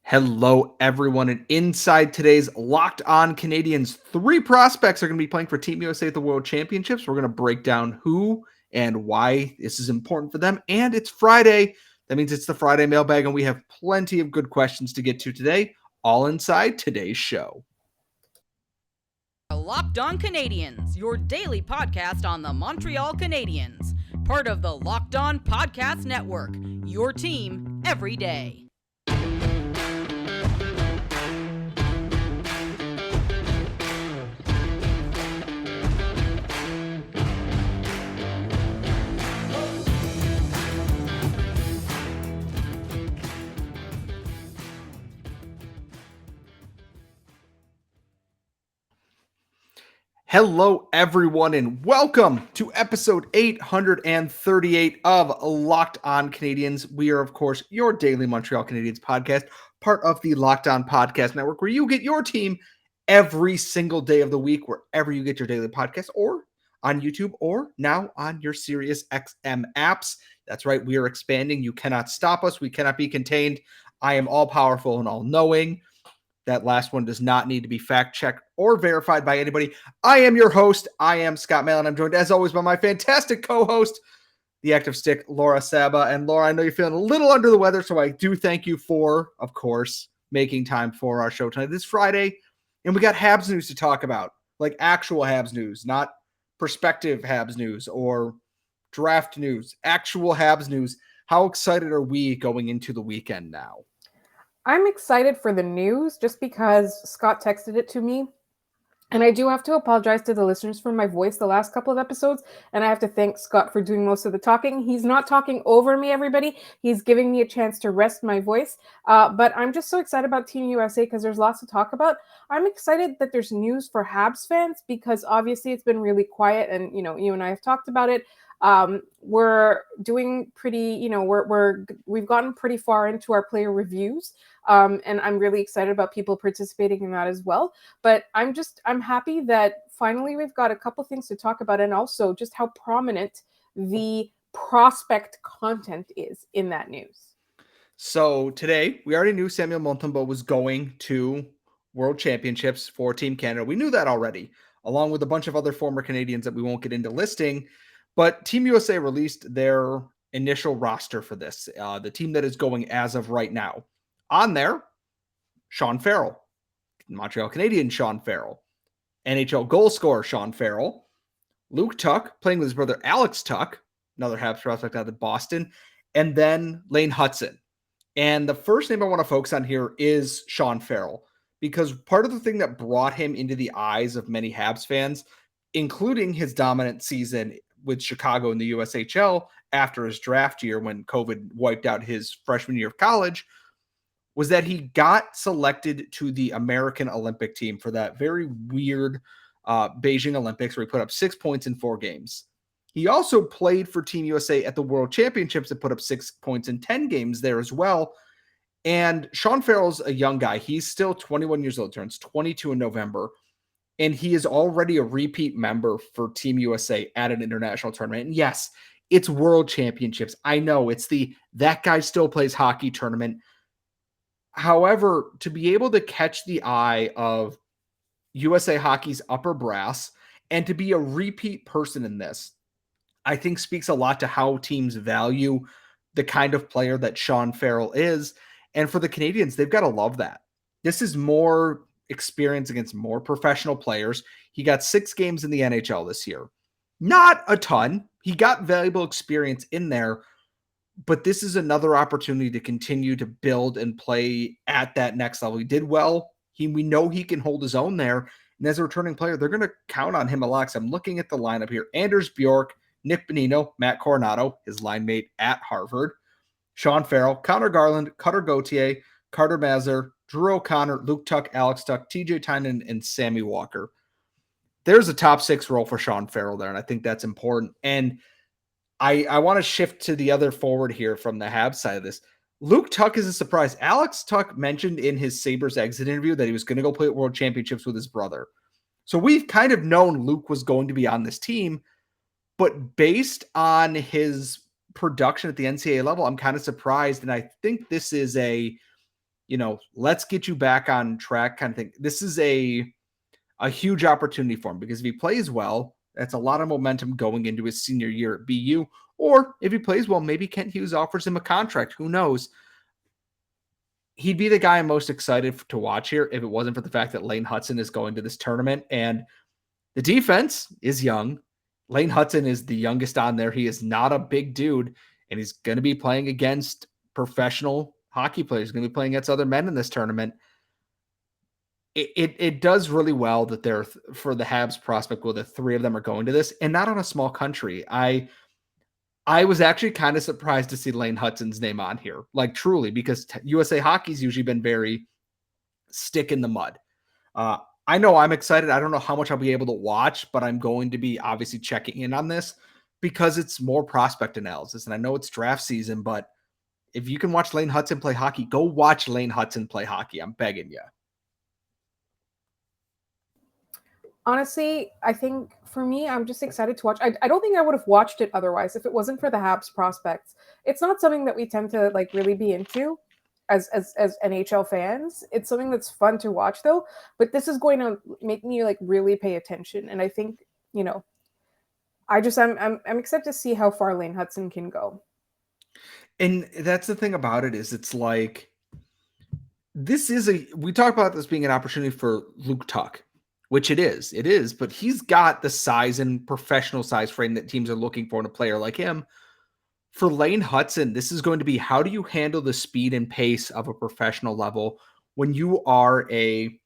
Hello, everyone, and inside today's Locked On Canadiens, three prospects are going to be playing for Team USA at the World Championships. We're going to break down who and why this is important for them, and it's Friday. That means it's the Friday Mailbag, and we have plenty of good questions to get to today, all inside today's show. Locked On Canadiens, your daily podcast on the Montreal Canadiens, part of the Locked On Podcast Network, your team every day. Hello, everyone, and welcome to episode 838 of Locked On Canadiens. We are, of course, your daily Montreal Canadiens podcast, part of the Locked On Podcast Network, where you get your team every single day of the week, wherever you get your daily podcast, or on YouTube, or now on your Sirius XM apps. That's right, we are expanding. You cannot stop us. We cannot be contained. I am all-powerful and all-knowing. That last one does not need to be fact-checked or verified by anybody. I am your host. I am Scott Malin. I'm joined, as always, by my fantastic co-host, the active stick, Laura Saba. And Laura, I know you're feeling a little under the weather, so I do thank you for, of course, making time for our show tonight. This Friday, and we got Habs news to talk about, like actual Habs news, not prospective Habs news or draft news, actual Habs news. How excited are we going into the weekend now? I'm excited for the news just because Scott texted it to me. And I do have to apologize to the listeners for my voice the last couple of episodes. And I have to thank Scott for doing most of the talking. He's not talking over me, everybody. He's giving me a chance to rest my voice. But I'm just so excited about Team USA because there's lots to talk about. I'm excited that there's news for Habs fans because obviously it's been really quiet. And, you know, you and I have talked about it. We're doing pretty, we've gotten pretty far into our player reviews. And I'm really excited about people participating in that as well. But I'm happy that finally we've got a couple things to talk about, and also just how prominent the prospect content is in that news. So today, we already knew Samuel Montembeault was going to World Championships for Team Canada. We knew that already, along with a bunch of other former Canadians that we won't get into listing. But Team USA released their initial roster for this, the team that is going as of right now. On there, Sean Farrell, Montreal Canadiens Sean Farrell, NHL goal scorer Sean Farrell, Luke Tuch, playing with his brother Alex Tuch, another Habs prospect out of Boston, and then Lane Hutson. And the first name I want to focus on here is Sean Farrell, because part of the thing that brought him into the eyes of many Habs fans, including his dominant season with Chicago in the USHL after his draft year when COVID wiped out his freshman year of college, was that he got selected to the American Olympic team for that very weird Beijing Olympics where he put up 6 points in 4 games. He also played for Team USA at the World Championships and put up 6 points in 10 games there as well. And Sean Farrell's a young guy. He's still 21 years old, turns 22 in November. And he is already a repeat member for Team USA at an international tournament. And yes, it's World Championships. I know it's the that guy still plays hockey tournament. However, to be able to catch the eye of USA Hockey's upper brass and to be a repeat person in this, I think speaks a lot to how teams value the kind of player that Sean Farrell is. And for the Canadiens, they've got to love that. This is more experience against more professional players. He got 6 games in the NHL this year. Not a ton. He got valuable experience in there. But this is another opportunity to continue to build and play at that next level. He did well. We know he can hold his own there. And as a returning player, they're going to count on him a lot. So I'm looking at the lineup here. Anders Bjork, Nick Bonino, Matt Coronado, his line mate at Harvard, Sean Farrell, Connor Garland, Cutter Gauthier, Carter Mazur, Drew O'Connor, Luke Tuch, Alex Tuch, TJ Tynan, and Sammy Walker. There's a top 6 role for Sean Farrell there, and I think that's important. And I want to shift to the other forward here from the Habs side of this. Luke Tuch is a surprise. Alex Tuch mentioned in his Sabres exit interview that he was going to go play at World Championships with his brother. So we've kind of known Luke was going to be on this team, but based on his production at the NCAA level, I'm kind of surprised. And I think this is a let's get you back on track kind of thing. This is a huge opportunity for him because if he plays well, that's a lot of momentum going into his senior year at BU. Or if he plays well, maybe Kent Hughes offers him a contract. Who knows? He'd be the guy I'm most excited to watch here if it wasn't for the fact that Lane Hutson is going to this tournament. And the defense is young. Lane Hutson is the youngest on there. He is not a big dude, and he's going to be playing against professional hockey players. He's going to be playing against other men in this tournament. It does really well that they're for the Habs prospect. Well, the three of them are going to this, and not on a small country. I was actually kind of surprised to see Lane Hutson's name on here, like truly, because USA Hockey's usually been very stick in the mud. I know I'm excited. I don't know how much I'll be able to watch, but I'm going to be obviously checking in on this because it's more prospect analysis. And I know it's draft season, but if you can watch Lane Hutson play hockey, go watch Lane Hutson play hockey. I'm begging you. Honestly, I think for me, I'm just excited to watch. I don't think I would have watched it otherwise if it wasn't for the Habs prospects. It's not something that we tend to like really be into as NHL fans. It's something that's fun to watch though, but this is going to make me like really pay attention. And I think, I'm excited to see how far Lane Hutson can go. And that's the thing about it is it's like, we talk about this being an opportunity for Luke Tuch, which it is, but he's got the size and professional size frame that teams are looking for in a player like him. For Lane Hutson, this is going to be how do you handle the speed and pace of a professional level when you are a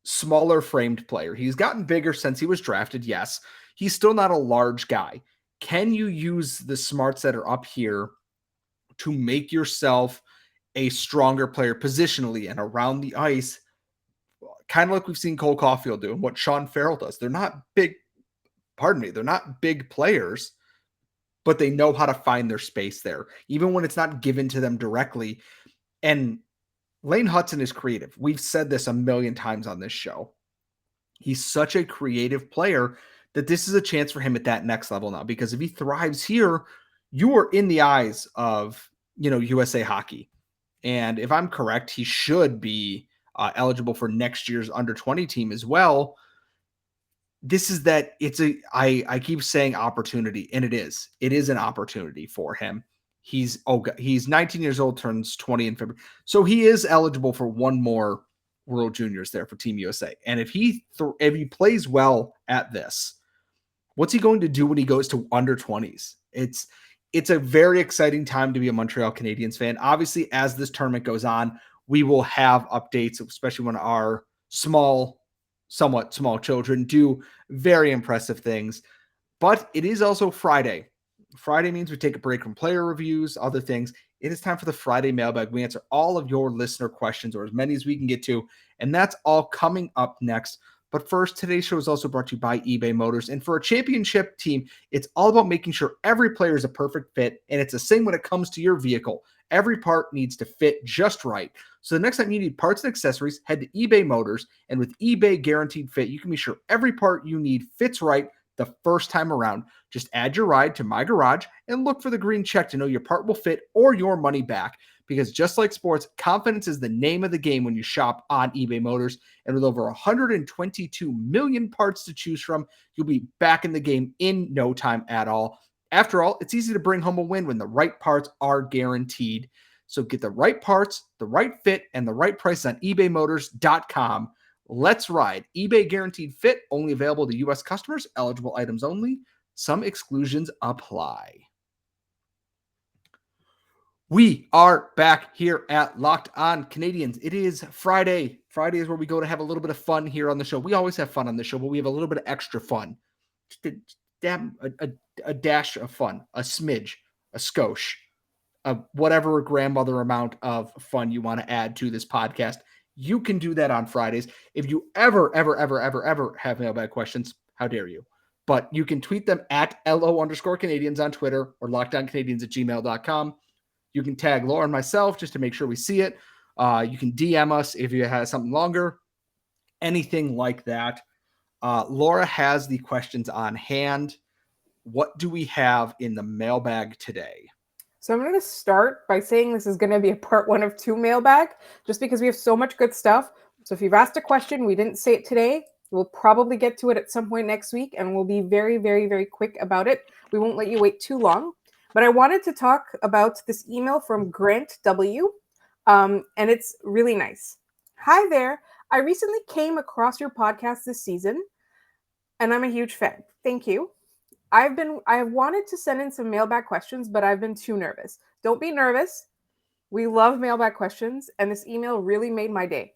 smaller framed player? He's gotten bigger since he was drafted. Yes, he's still not a large guy. Can you use the smarts that are up here to make yourself a stronger player positionally and around the ice? Kind of like we've seen Cole Caulfield do and what Sean Farrell does. They're not big, they're not big players, but they know how to find their space there, even when it's not given to them directly. And Lane Hutson is creative. We've said this a million times on this show. He's such a creative player that this is a chance for him at that next level now, because if he thrives here, you are in the eyes of, USA Hockey. And if I'm correct, he should be eligible for next year's under 20 team as well. I keep saying opportunity, and it is an opportunity for him. He's 19 years old, turns 20 in February. So he is eligible for one more World Juniors there for Team USA. And if he plays well at this, what's he going to do when he goes to under 20s? It's a very exciting time to be a Montreal Canadiens fan. Obviously, as this tournament goes on, we will have updates, especially when our somewhat small children do very impressive things. But it is also Friday. Friday means we take a break from player reviews, other things. It is time for the Friday Mailbag. We answer all of your listener questions, or as many as we can get to, and that's all coming up next. But first, today's show is also brought to you by eBay Motors. And for a championship team, it's all about making sure every player is a perfect fit, and it's the same when it comes to your vehicle. Every part needs to fit just right. So the next time you need parts and accessories, head to eBay Motors, and with eBay Guaranteed Fit, you can be sure every part you need fits right the first time around. Just add your ride to My Garage and look for the green check to know your part will fit or your money back. Because just like sports, confidence is the name of the game when you shop on eBay Motors. And with over 122 million parts to choose from, you'll be back in the game in no time at all. After all, it's easy to bring home a win when the right parts are guaranteed. So get the right parts, the right fit, and the right price on ebaymotors.com. Let's ride. eBay Guaranteed Fit, only available to U.S. customers, eligible items only. Some exclusions apply. We are back here at Locked On Canadiens. It is Friday. Friday is where we go to have a little bit of fun here on the show. We always have fun on the show, but we have a little bit of extra fun. Just a dash of fun, a smidge, a skosh, whatever grandmother amount of fun you want to add to this podcast. You can do that on Fridays. If you ever have mailbag questions, how dare you? But you can tweet them at LO_Canadiens on Twitter or lockedoncanadiens@gmail.com. You can tag Laura and myself just to make sure we see it. You can DM us if you have something longer, anything like that. Laura has the questions on hand. What do we have in the mailbag today? So I'm going to start by saying this is going to be a part 1 of 2 mailbag, just because we have so much good stuff. So if you've asked a question, we didn't say it today, we'll probably get to it at some point next week, and we'll be very, very, very quick about it. We won't let you wait too long. But I wanted to talk about this email from Grant W., and it's really nice. Hi there. I recently came across your podcast this season, and I'm a huge fan. Thank you. I have wanted to send in some mailbag questions, but I've been too nervous. Don't be nervous. We love mailbag questions, and this email really made my day.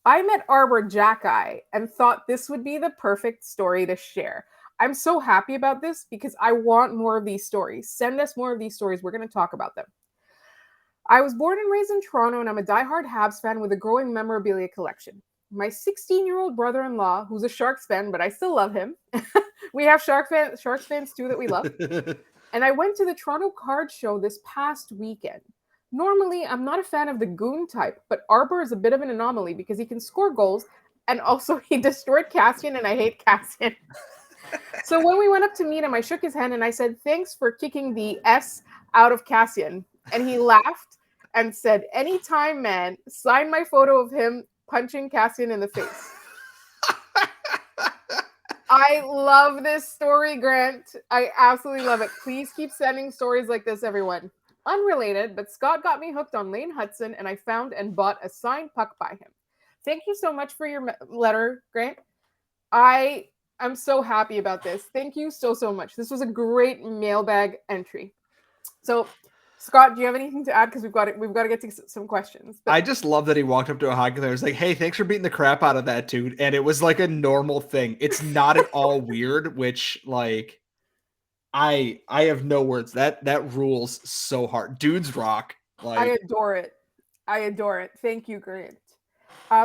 I met Arber Xhekaj and thought this would be the perfect story to share. I'm so happy about this because I want more of these stories. Send us more of these stories. We're going to talk about them. I was born and raised in Toronto, and I'm a diehard Habs fan with a growing memorabilia collection. My 16-year-old brother-in-law, who's a Sharks fan, but I still love him. We have Sharks fans too that we love. And I went to the Toronto Card Show this past weekend. Normally, I'm not a fan of the goon type, but Arber is a bit of an anomaly because he can score goals, and also he destroyed Kassian, and I hate Kassian. So when we went up to meet him, I shook his hand and I said, "Thanks for kicking the S out of Kassian." And he laughed and said, "Anytime, man, sign my photo of him punching Kassian in the face." I love this story, Grant. I absolutely love it. Please keep sending stories like this, everyone. Unrelated, but Scott got me hooked on Lane Hutson, and I found and bought a signed puck by him. Thank you so much for your letter, Grant. I'm so happy about this. Thank you so much. This was a great mailbag entry. So, Scott, do you have anything to add? Because we've got to get to some questions. But I just love that he walked up to a hockey player and was like, "Hey, thanks for beating the crap out of that dude." And it was like a normal thing. It's not at all weird, which like I have no words. That rules so hard. Dudes rock. Like, I adore it. Thank you, Grant.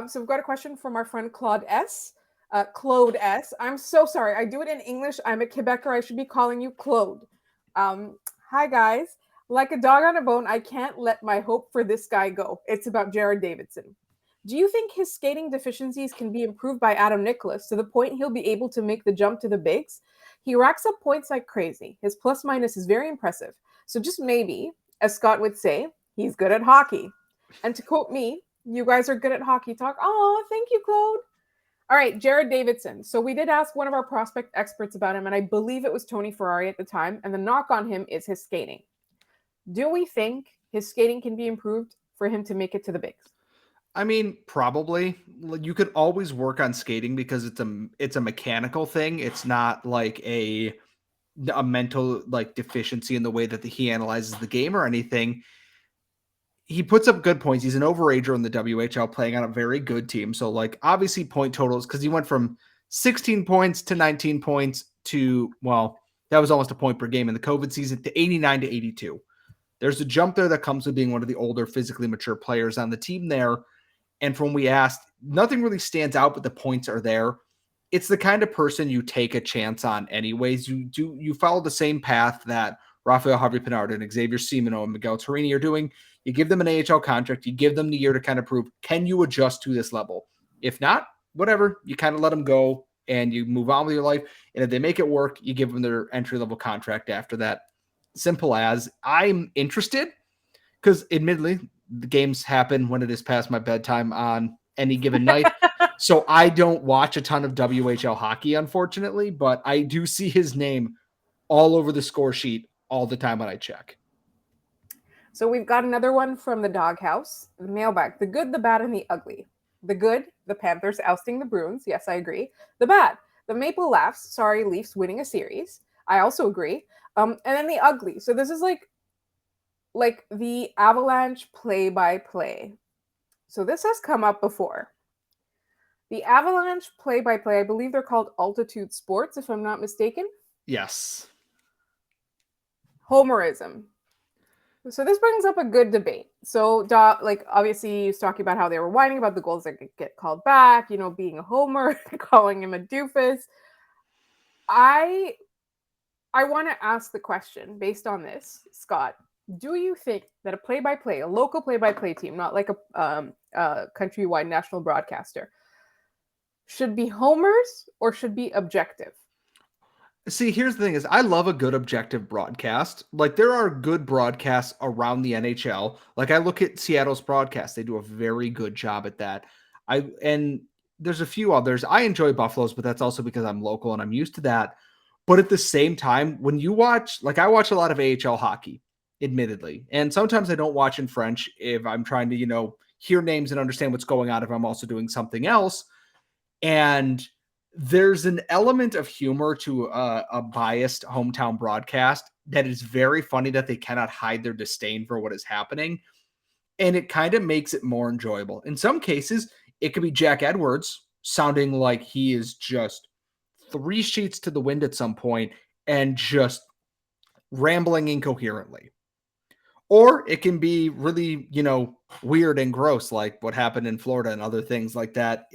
So we've got a question from our friend Claude S. Claude S. I'm so sorry. I do it in English. I'm a Quebecer. I should be calling you Claude. Hi, guys. Like a dog on a bone, I can't let my hope for this guy go. It's about Jared Davidson. Do you think his skating deficiencies can be improved by Adam Nicholas to the point he'll be able to make the jump to the bigs? He racks up points like crazy. His plus-minus is very impressive. So just maybe, as Scott would say, he's good at hockey. And to quote me, you guys are good at hockey talk. Oh, thank you, Claude. All right, Jared Davidson. So we did ask one of our prospect experts about him, and I believe it was Tony Ferrari at the time, and the knock on him is his skating. Do we think his skating can be improved for him to make it to the bigs? I mean, probably. You could always work on skating because it's a mechanical thing. It's not like a mental like deficiency in the way that he analyzes the game or anything. He puts up good points. He's an overager in the WHL, playing on a very good team. So like obviously point totals, because he went from 16 points to 19 points to, well, that was almost a point per game in the COVID season, to 89 to 82. There's a jump there that comes with being one of the older, physically mature players on the team there. And from we asked, nothing really stands out, but the points are there. It's the kind of person you take a chance on anyways. You follow the same path that Rafael Harvey-Pinard and Xavier Simoneau and Miguel Torini are doing. You give them an AHL contract. You give them the year to kind of prove, can you adjust to this level? If not, whatever. You kind of let them go and you move on with your life. And if they make it work, you give them their entry-level contract after that. Simple as. I'm interested because admittedly, the games happen when it is past my bedtime on any given night. So I don't watch a ton of WHL hockey, unfortunately, but I do see his name all over the score sheet all the time when I check. So we've got another one from the doghouse, the mailbag, the good, the bad, and the ugly. The good, the Panthers ousting the Bruins. Yes, I agree. The bad, the Maple Laughs, sorry, Leafs winning a series. I also agree. And then the ugly. So this is like the Avalanche play-by-play. So this has come up before. The Avalanche play-by-play, I believe they're called Altitude Sports, if I'm not mistaken. Yes. Homerism. So this brings up a good debate. So, obviously, he's talking about how they were whining about the goals that could get called back, being a homer, calling him a doofus. I want to ask the question based on this, Scott. Do you think that a local play-by-play team, not like a countrywide national broadcaster, should be homers or should be objective? See, here's the thing is I love a good objective broadcast. Like there are good broadcasts around the NHL. Like I look at Seattle's broadcast. They do a very good job at that. And there's a few others. I enjoy Buffalo's, but that's also because I'm local and I'm used to that. But at the same time, when you watch, like I watch a lot of AHL hockey, admittedly. And sometimes I don't watch in French if I'm trying to, hear names and understand what's going on if I'm also doing something else. And there's an element of humor to a biased hometown broadcast that is very funny that they cannot hide their disdain for what is happening. And it kind of makes it more enjoyable. In some cases, it could be Jack Edwards sounding like he is just 3 sheets to the wind at some point and just rambling incoherently. Or it can be really, weird and gross, like what happened in Florida and other things like that.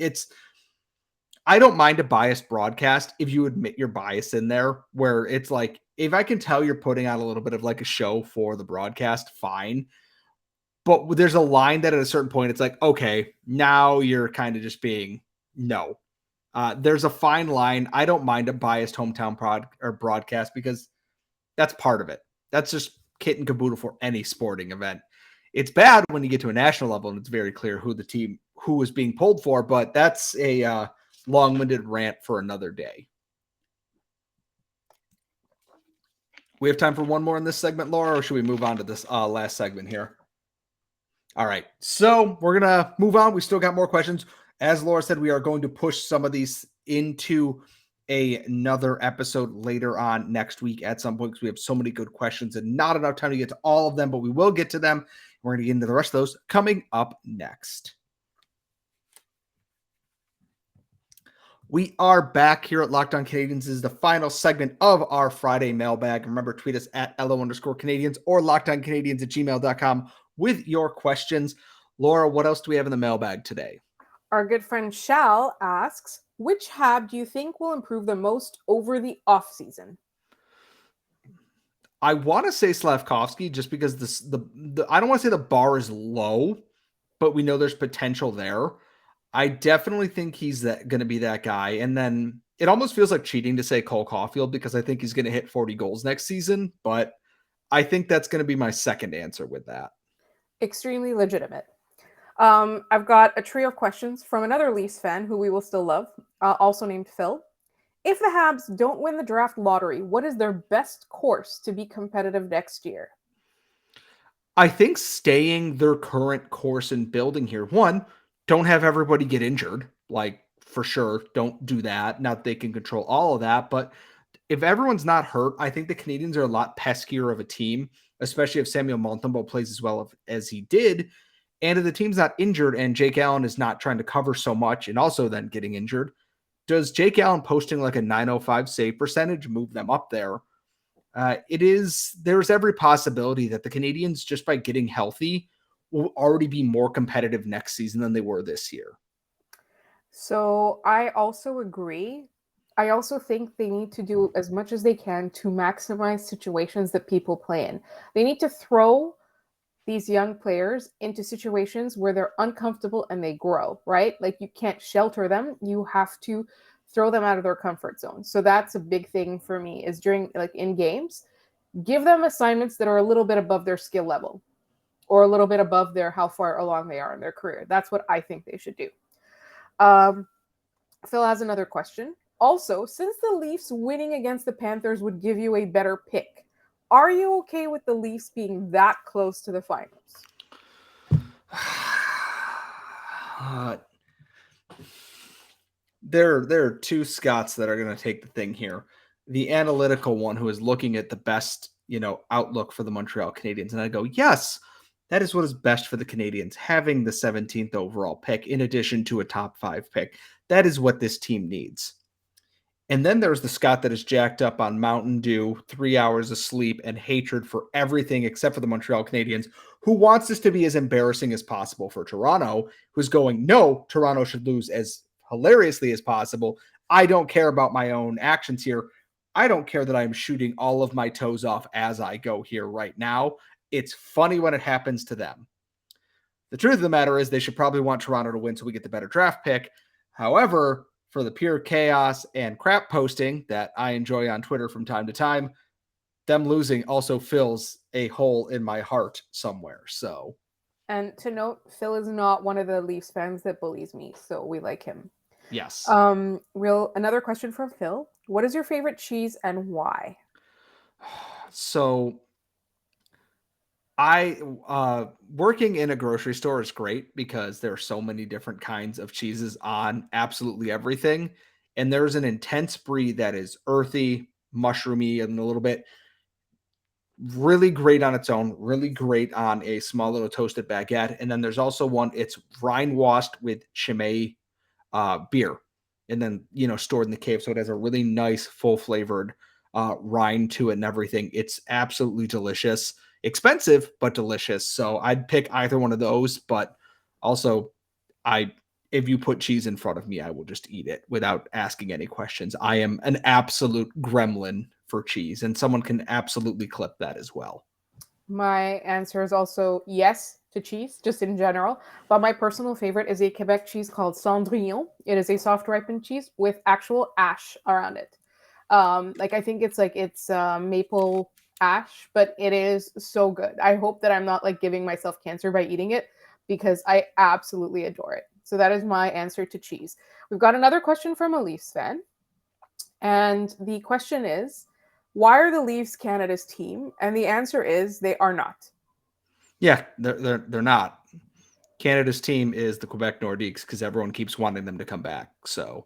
I don't mind a biased broadcast if you admit your bias in there, where it's like, if I can tell you're putting out a little bit of like a show for the broadcast, fine. But there's a line that at a certain point, it's like, okay, now you're kind of just being no. There's a fine line. I don't mind a biased hometown broadcast because that's part of it. That's just kit and caboodle for any sporting event. It's bad when you get to a national level and it's very clear who is being pulled for, but that's a long-winded rant for another day. We have time for one more in this segment, Laura, or should we move on to this last segment here? All right, so we're going to move on. We still got more questions. As Laura said, we are going to push some of these into another episode later on next week at some point because we have so many good questions and not enough time to get to all of them, but we will get to them. We're going to get into the rest of those coming up next. We are back here at Locked On Canadiens. This is the final segment of our Friday mailbag. Remember, tweet us at LO_Canadiens or LockedOnCanadiens@gmail.com with your questions. Laura, what else do we have in the mailbag today? Our good friend Shal asks, which Hab do you think will improve the most over the offseason? I want to say Slavkovsky just because I don't want to say the bar is low, but we know there's potential there. I definitely think he's going to be that guy. And then it almost feels like cheating to say Cole Caulfield because I think he's going to hit 40 goals next season. But I think that's going to be my second answer with that. Extremely legitimate. I've got a trio of questions from another Leafs fan who we will still love, also named Phil. If the Habs don't win the draft lottery, what is their best course to be competitive next year? I think staying their current course and building here. One, don't have everybody get injured. Like, for sure, don't do that. Not that they can control all of that, but if everyone's not hurt, I think the Canadiens are a lot peskier of a team, especially if Samuel Montembeault plays as well as he did. And if the team's not injured and Jake Allen is not trying to cover so much and also then getting injured, does Jake Allen posting like a .905 save percentage move them up there? There's every possibility that the Canadiens, just by getting healthy, will already be more competitive next season than they were this year. So I also agree. I also think they need to do as much as they can to maximize situations that people play in. They need to throw these young players into situations where they're uncomfortable and they grow, right? Like you can't shelter them. You have to throw them out of their comfort zone. So that's a big thing for me is during like in games, give them assignments that are a little bit above their skill level or a little bit above their how far along they are in their career. That's what I think they should do. Phil has another question. Also, since the Leafs winning against the Panthers would give you a better pick, are you okay with the Leafs being that close to the finals? There are two Scots that are going to take the thing here. The analytical one who is looking at the best, outlook for the Montreal Canadiens. And I go, yes, that is what is best for the Canadiens, having the 17th overall pick in addition to a top 5 pick. That is what this team needs. And then there's the Scott that is jacked up on Mountain Dew, 3 hours of sleep, and hatred for everything except for the Montreal Canadiens, who wants this to be as embarrassing as possible for Toronto, who's going, no, Toronto should lose as hilariously as possible. I don't care about my own actions here. I don't care that I'm shooting all of my toes off as I go here right now. It's funny when it happens to them. The truth of the matter is they should probably want Toronto to win so we get the better draft pick. However, for the pure chaos and crap posting that I enjoy on Twitter from time to time, them losing also fills a hole in my heart somewhere. So, And to note, Phil is not one of the Leafs fans that bullies me, so we like him. yes. Another question from Phil. What is your favorite cheese and why? So I working in a grocery store is great because there are so many different kinds of cheeses on absolutely everything. And there's an intense brie that is earthy, mushroomy, and a little bit really great on its own, really great on a small little toasted baguette. And then there's also one, it's rind washed with Chimay beer and then, stored in the cave. So it has a really nice, full flavored rind to it and everything. It's absolutely delicious, expensive, but delicious. So I'd pick either one of those, but also if you put cheese in front of me, I will just eat it without asking any questions. I am an absolute gremlin for cheese, and someone can absolutely clip that as well. My answer is also yes to cheese, just in general. But my personal favorite is a Quebec cheese called Cendrillon. It is a soft ripened cheese with actual ash around it. I think it's maple ash, but it is so good. I hope that I'm not giving myself cancer by eating it because I absolutely adore it. So that is my answer to cheese. We've got another question from a Leafs fan. And the question is, why are the Leafs Canada's team? And the answer is they are not. Yeah, they're not. Canada's team is the Quebec Nordiques because everyone keeps wanting them to come back. So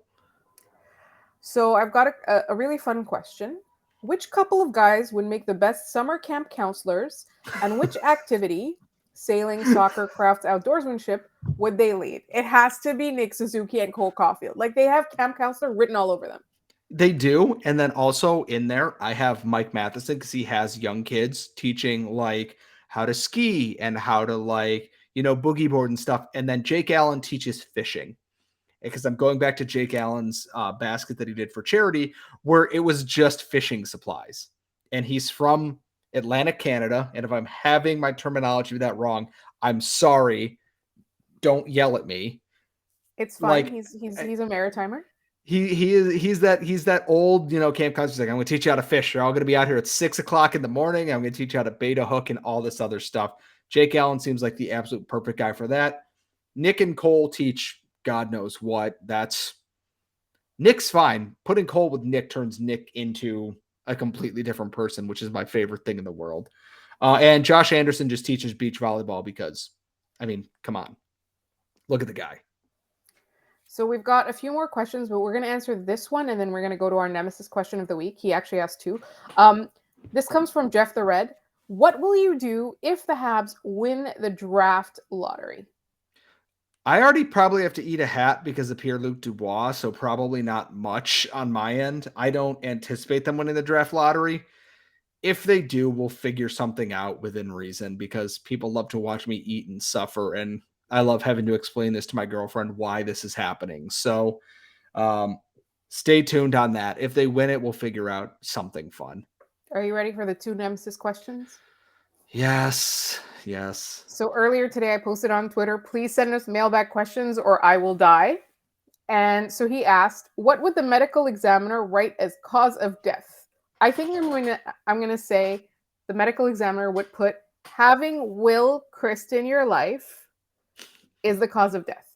I've got a really fun question. Which couple of guys would make the best summer camp counselors, and which activity, sailing, soccer, crafts, outdoorsmanship, would they lead? It has to be Nick Suzuki and Cole Caulfield. They have camp counselor written all over them. they do. And then also in there, I have Mike Matheson because he has young kids teaching how to ski and how to boogie board and stuff. And then Jake Allen teaches fishing. Because I'm going back to Jake Allen's basket that he did for charity, where it was just fishing supplies. And he's from Atlantic Canada. And if I'm having my terminology of that wrong, I'm sorry. Don't yell at me. It's fine. He's a maritimer. He's that old, camp counselor. I'm going to teach you how to fish. You're all going to be out here at 6:00 in the morning. I'm going to teach you how to bait a hook and all this other stuff. Jake Allen seems like the absolute perfect guy for that. Nick and Cole teach God knows what. Nick's fine. Putting Cole with Nick turns Nick into a completely different person, which is my favorite thing in the world. And Josh Anderson just teaches beach volleyball because, come on. Look at the guy. So we've got a few more questions, but we're going to answer this one, and then we're going to go to our nemesis question of the week. He actually asked two. This comes from Jeff the Red. What will you do if the Habs win the draft lottery? I already probably have to eat a hat because of Pierre-Luc Dubois, so probably not much on my end. I don't anticipate them winning the draft lottery. If they do, we'll figure something out within reason because people love to watch me eat and suffer, and I love having to explain this to my girlfriend why this is happening. So stay tuned on that. If they win it, we'll figure out something fun. Are you ready for the two nemesis questions? Yes. So earlier today, I posted on Twitter, please send us mailbag questions or I will die. And so he asked, what would the medical examiner write as cause of death? I think I'm going to say the medical examiner would put having Will Christ in your life is the cause of death.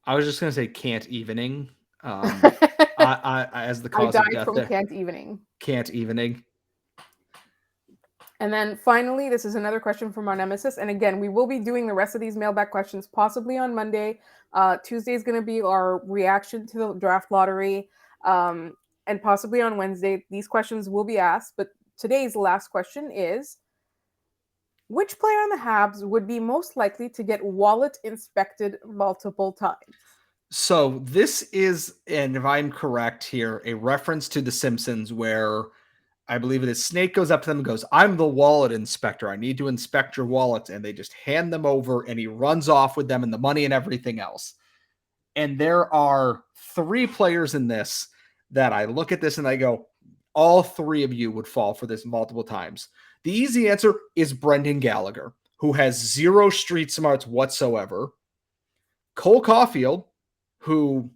I was just going to say can't evening as the cause of death. I died from can't evening. Can't evening. And then finally, this is another question from our nemesis. And again, we will be doing the rest of these mailbag questions possibly on Monday. Tuesday is going to be our reaction to the draft lottery. And possibly on Wednesday, these questions will be asked. But today's last question is, which player on the Habs would be most likely to get wallet inspected multiple times? So this is, and if I'm correct here, a reference to The Simpsons where I believe it is Snake goes up to them and goes, I'm the wallet inspector. I need to inspect your wallets. And they just hand them over and he runs off with them and the money and everything else. And there are 3 players in this that I look at this and I go, all 3 of you would fall for this multiple times. The easy answer is Brendan Gallagher, who has 0 street smarts whatsoever. Cole Caulfield, who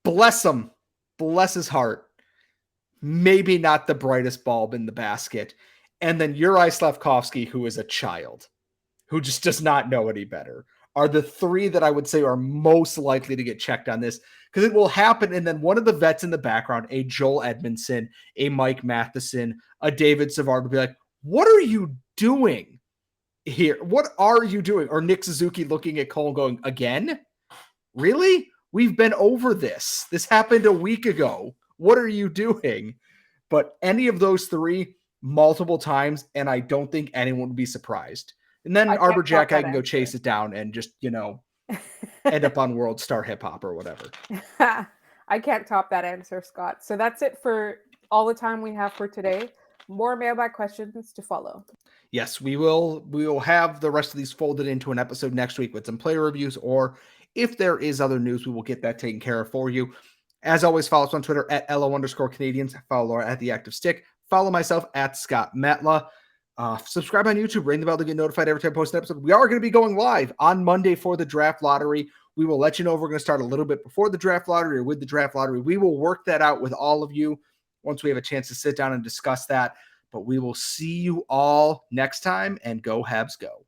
bless him. Bless his heart. Maybe not the brightest bulb in the basket. And then Juraj Slafkovsky, who is a child, who just does not know any better, are the three that I would say are most likely to get checked on this, because it will happen. And then one of the vets in the background, a Joel Edmondson, a Mike Matheson, a David Savard, would be like, what are you doing here? What are you doing? Or Nick Suzuki looking at Cole going, again? Really? We've been over this. This happened a week ago. What are you doing? But any of those three multiple times, and I don't think anyone would be surprised. And then Arber Xhekaj can go chase it down and just, end up on World Star Hip Hop or whatever. I can't top that answer, Scott. So that's it for all the time we have for today. More mailbag questions to follow. Yes, we will have the rest of these folded into an episode next week with some player reviews, or if there is other news, we will get that taken care of for you. As always, follow us on Twitter at @LO_Canadiens. Follow Laura at The Active Stick. Follow myself at Scott Matla. Subscribe on YouTube. Ring the bell to get notified every time I post an episode. We are going to be going live on Monday for the draft lottery. We will let you know if we're going to start a little bit before the draft lottery or with the draft lottery. We will work that out with all of you once we have a chance to sit down and discuss that. But we will see you all next time, and go Habs go.